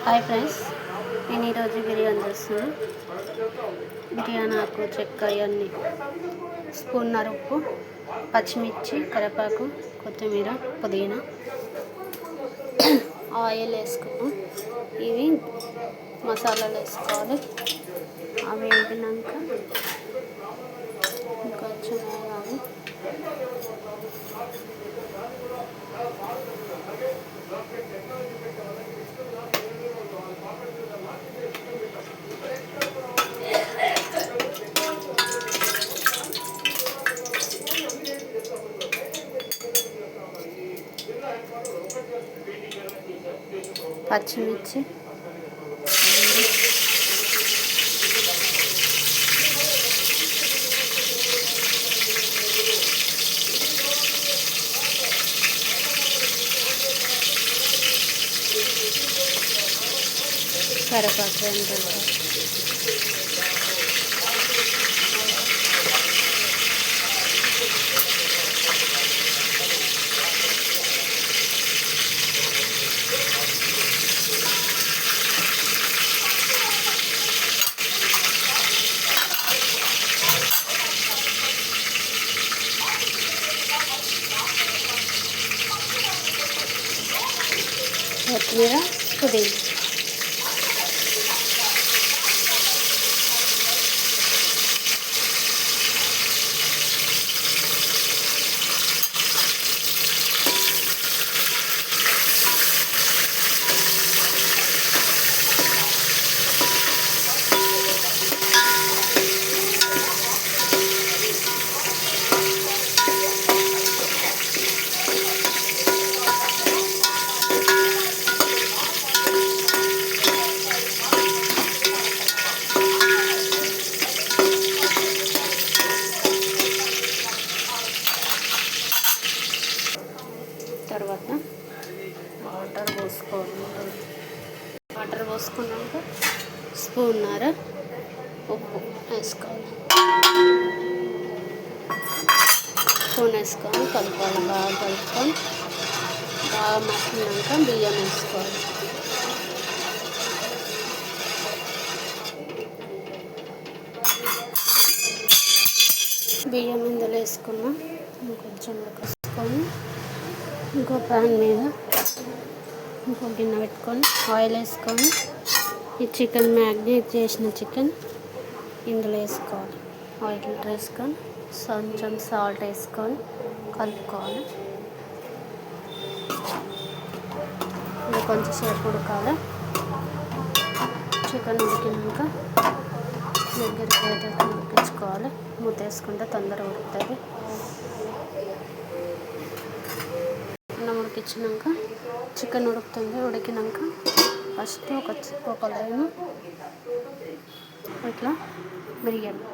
Hi friends, నేను ఈరోజు బిర్యానీ చేస్తాను. బిర్యానీ ఆకు, చెక్క ఇవన్నీ, స్పూన్నర ఉప్పు, పచ్చిమిర్చి, కరివేపాకు, కొత్తిమీర, పుదీనా, ఆయిల్ వేసుకున్నాం. ఇవి మసాలాలు వేసుకోవాలి. అవి వేగినాక కొంచెం వేయాలి. పచ్చిమిర్చి, కరివేపాకు ఎంత కొత్తిమీర, పుదీనా. తర్వాత వాటర్ పోసుకోవాలి. వాటర్ పోసుకున్నాక స్పూన్నర ఉప్పు వేసుకోవాలి. స్పూన్ వేసుకొని కలుపుకోవాలి. బాగా కలుపుకొని బాగా మసిలినాక బియ్యం వేసుకోవాలి. బియ్యం ఇందులో వేసుకున్నాం. కొంచెం కలుపుకొని ఇంకో ప్యాన్ మీద ఇంకో గిన్నె పెట్టుకొని ఆయిల్ వేసుకొని ఈ చికెన్ మ్యాగ్నేట్ చేసిన చికెన్ ఇందులో వేసుకోవాలి. ఆయిల్ వేసుకొని కొంచెం సాల్ట్ వేసుకొని కలుపుకోవాలి. ఇది కొంచెం సేపు ఉడకాలి. చికెన్ ఉడికినాక దగ్గరికి అయితే ఉడికించుకోవాలి. మూత వేసుకుంటే తొందరగా ఉడుకుతుంది. అన్నం ఉడికించినాక చికెన్ ఉడుకుతుంది. ఉడికినాక ఫస్ట్ ఒక లైన్ ఇట్లా బిర్యానీ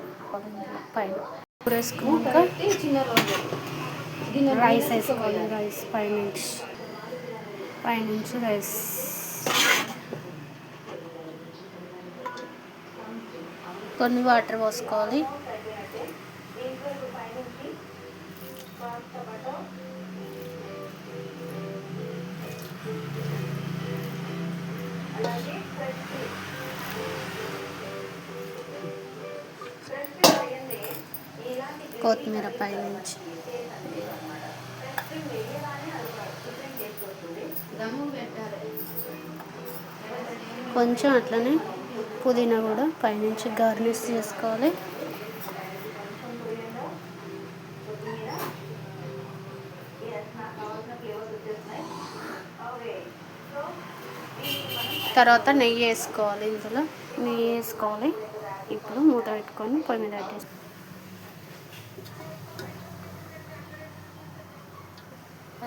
పైన వేసుకున్నాక రైస్ వేసుకోవాలి. రైస్ పైనుంచి రైస్ కొన్ని వాటర్ పోసుకోవాలి. కొత్తిమీర పైనుంచి కొంచెం అట్లనే పుదీనా కూడా పైనుంచి గార్నిష్ చేసుకోవాలి. తర్వాత నెయ్యి వేసుకోవాలి. ఇందులో నెయ్యి వేసుకోవాలి. ఇప్పుడు మూత పెట్టుకొని పొయ్యి మీద పెట్టేసి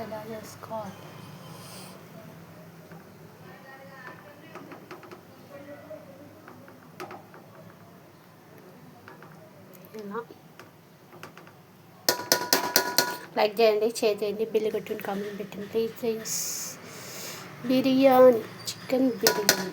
ఇలా చేసుకోవాలి. లైక్ చేయండి, షేర్ చేయండి, బిల్లు కొట్టండి, కామెంట్ పెట్టండి. Please biryani, chicken biryani.